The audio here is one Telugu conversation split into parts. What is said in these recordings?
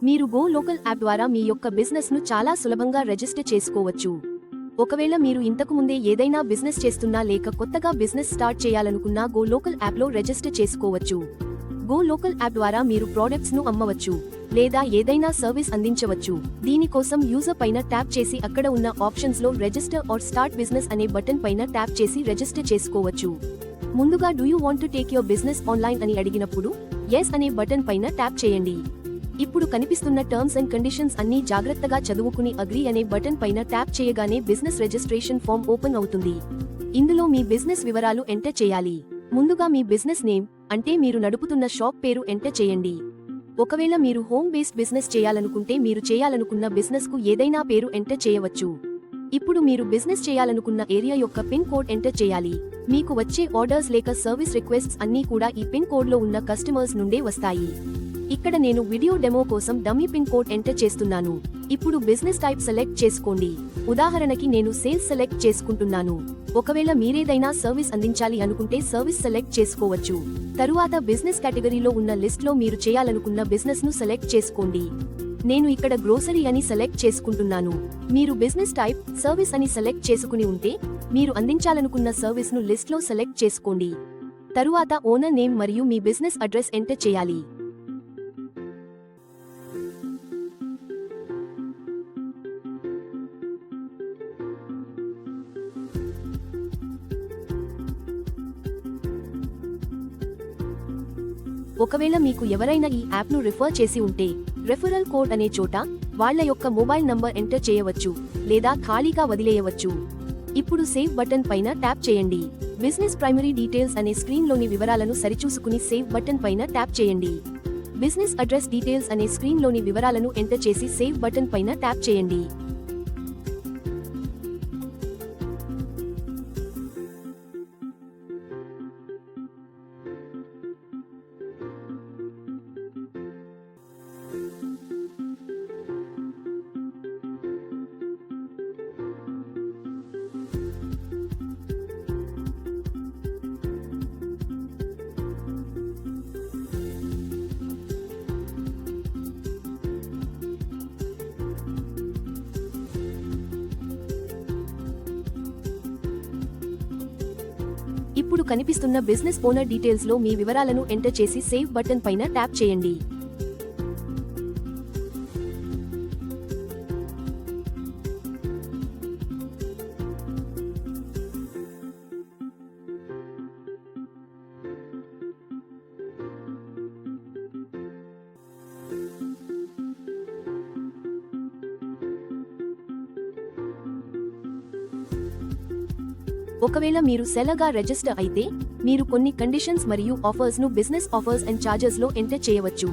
మీరు గో లోకల్ యాప్ ద్వారా మీ యొక్క బిజినెస్ను చాలా సులభంగా రిజిస్టర్ చేసుకోవచ్చు. ఒకవేళ మీరు ఇంతకుముందే ఏదైనా బిజినెస్ చేస్తున్నా లేక కొత్తగా బిజినెస్ స్టార్ట్ చేయాలనుకున్నా గో లోకల్ యాప్లో రిజిస్టర్ చేసుకోవచ్చు. గో లోకల్ యాప్ ద్వారా మీరు ప్రోడక్ట్స్ ను అమ్మవచ్చు లేదా ఏదైనా సర్వీస్ అందించవచ్చు. దీనికోసం యూజర్ పైన ట్యాప్ చేసి అక్కడ ఉన్న ఆప్షన్స్ లో రిజిస్టర్ ఆర్ స్టార్ట్ బిజినెస్ అనే బటన్ పైన ట్యాప్ చేసి రిజిస్టర్ చేసుకోవచ్చు. ముందుగా do you want to take your business online అని అడిగినప్పుడు ఎస్ అనే బటన్ పైన ట్యాప్ చేయండి. ఇప్పుడు కనిపిస్తున్న టర్మ్స్ అండ్ కండిషన్స్ అన్ని జాగ్రత్తగా చదువుకుని అగ్రీ అనే బటన్ పైన ట్యాప్ చేయగానే బిజినెస్ రిజిస్ట్రేషన్ ఫామ్ ఓపెన్ అవుతుంది. ఇందులో మీ బిజినెస్ వివరాలు ఎంటర్ చేయాలి. ముందుగా మీ బిజినెస్ నేమ్ అంటే మీరు నడుపుతున్న షాప్ పేరు ఎంటర్ చేయండి. ఒకవేళ మీరు హోమ్ బేస్డ్ బిజినెస్ చేయాలనుకుంటే మీరు చేయాలనుకున్న బిజినెస్ కు ఏదైనా పేరు ఎంటర్ చేయవచ్చు. ఇప్పుడు మీరు బిజినెస్ చేయాలనుకున్న ఏరియా యొక్క పిన్ కోడ్ ఎంటర్ చేయాలి. మీకు వచ్చే ఆర్డర్స్ లేక సర్వీస్ రిక్వెస్ట్స్ అన్నీ కూడా ఈ పిన్ కోడ్ లో ఉన్న కస్టమర్స్ నుండే వస్తాయి. ఇక్కడ నేను వీడియో డెమో కోసం డమ్మీ పిన్ కోడ్ ఎంటర్ చేస్తున్నాను. ఇప్పుడు బిజినెస్ టైప్ సెలెక్ట్ చేసుకోండి. ఉదాహరణకి నేను సేల్స్ సెలెక్ట్ చేసుకుంటున్నాను. ఒకవేళ మీరేదైనా సర్వీస్ అందించాలి అనుకుంటే సర్వీస్ సెలెక్ట్ చేసుకోవచ్చు. తరువాత బిజినెస్ కేటగిరీలో ఉన్న లిస్ట్ లో మీరు చేయాలనుకున్న బిజినెస్ ను సెలెక్ట్ చేసుకోండి. నేను ఇక్కడ గ్రోసరీ అని సెలెక్ట్ చేసుకుంటున్నాను. మీరు బిజినెస్ టైప్ సర్వీస్ అని సెలెక్ట్ చేసుకుని ఉంటే మీరు అందించాలనుకున్న సర్వీస్ ను లిస్ట్ లో సెలెక్ట్ చేసుకోండి. తరువాత ఓనర్ నేమ్ మరియు మీ బిజినెస్ అడ్రస్ ఎంటర్ చేయాలి. ఒకవేళ మీకు ఎవరైనా ఈ యాప్ ను రిఫర్ చేసి ఉంటే రెఫరల్ కోడ్ అనే చోట వాళ్ళ యొక్క మొబైల్ నంబర్ ఎంటర్ చేయవచ్చు లేదా ఖాళీగా వదిలేయవచ్చు. ఇప్పుడు సేవ్ బటన్ పైన ట్యాప్ చేయండి. బిజినెస్ ప్రైమరీ డీటెయిల్స్ అనే స్క్రీన్ లోని వివరాలను సరిచూసుకుని సేవ్ బటన్ పైన ట్యాప్ చేయండి. బిజినెస్ అడ్రస్ డీటెయిల్స్ అనే స్క్రీన్ లోని వివరాలను ఎంటర్ చేసి సేవ్ బటన్ పైన ట్యాప్ చేయండి. ఇప్పుడు కనిపిస్తున్న బిజినెస్ ఓనర్ డీటెయిల్స్ లో మీ వివరాలను ఎంటర్ చేసి సేవ్ బటన్ పైన ట్యాప్ చేయండి. ఒకవేళ మీరు సెలర్గా రిజిస్టర్ అయితే మీరు కొన్ని కండిషన్స్ మరియు ఆఫర్స్ ను బిజినెస్ ఆఫర్స్ అండ్ చార్జెస్ లో ఎంటర్ చేయవచ్చు.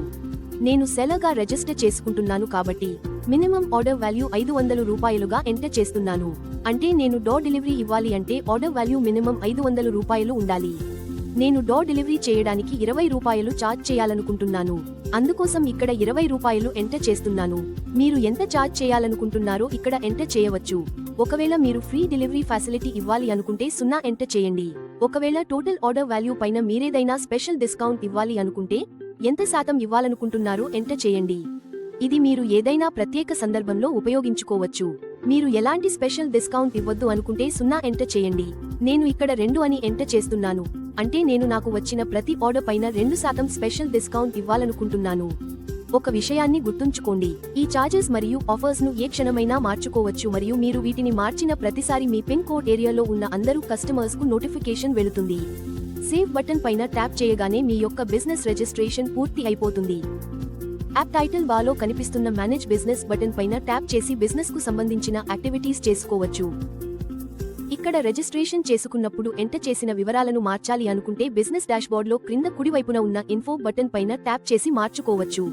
నేను సెలర్గా రిజిస్టర్ చేసుకుంటున్నాను కాబట్టి మినిమం ఆర్డర్ వాల్యూ 500 రూపాయలుగా ఎంటర్ చేస్తున్నాను. అంటే నేను డోర్ డెలివరీ ఇవ్వాలి అంటే ఆర్డర్ వాల్యూ మినిమం 500 రూపాయలు ఉండాలి. నేను డోర్ డెలివరీ చేయడానికి 20 రూపాయలు ఛార్జ్ చేయాలనుకుంటున్నాను. అందుకోసం ఇక్కడ 20 రూపాయలు ఎంటర్ చేస్తున్నాను. మీరు ఎంత ఛార్జ్ చేయాలనుకుంటున్నారో ఇక్కడ ఎంటర్ చేయవచ్చు. ఒకవేళ మీరు ఫ్రీ డెలివరీ ఫెసిలిటీ ఇవ్వాలి అనుకుంటే 0 ఎంటర్ చేయండి. ఒకవేళ టోటల్ ఆర్డర్ వాల్యూ పైన మీరేదైనా స్పెషల్ డిస్కౌంట్ ఇవ్వాలి అనుకుంటే ఎంత శాతం ఇవ్వాలనుకుంటున్నారో ఎంటర్ చేయండి. ఇది మీరు ఏదైనా ప్రత్యేక సందర్భంలో ఉపయోగించుకోవచ్చు. మీరు ఎలాంటి స్పెషల్ డిస్కౌంట్ ఇవ్వద్దు అనుకుంటే 0 ఎంటర్ చేయండి. నేను ఇక్కడ 2 అని ఎంటర్ చేస్తున్నాను. అంటే నేను నాకు వచ్చిన ప్రతి ఆర్డర్ పైన 2% స్పెషల్ డిస్కౌంట్ ఇవ్వాలనుకుంటున్నాను. ఒక విషయాన్ని గుర్తుంచుకోండి, ఈ చార్జెస్ మరియు ఆఫర్స్ ను ఏ క్షణమైనా మార్చుకోవచ్చు మరియు మీరు వీటిని మార్చిన ప్రతిసారి మీ పిన్ కోడ్ ఏరియాలో ఉన్న అందరూ కస్టమర్స్ కు నోటిఫికేషన్ వెళుతుంది. సేవ్ బటన్ పైన ట్యాప్ చేయగానే మీ యొక్క బిజినెస్ రిజిస్ట్రేషన్ పూర్తి అయిపోతుంది. యాప్ టైటిల్ బార్ లో కనిపిస్తున్న మేనేజ్ బిజినెస్ బటన్ పైన ట్యాప్ చేసి బిజినెస్ కు సంబంధించిన యాక్టివిటీస్ చేసుకోవచ్చు. ఇక్కడ రిజిస్ట్రేషన్ చేసుకున్నప్పుడు ఎంటర్ చేసిన వివరాలను మార్చాలి అనుకుంటే బిజినెస్ డాష్బోర్డ్ లో క్రింద కుడివైపున ఉన్న ఇన్ఫో బటన్ పైన ట్యాప్ చేసి మార్చుకోవచ్చు.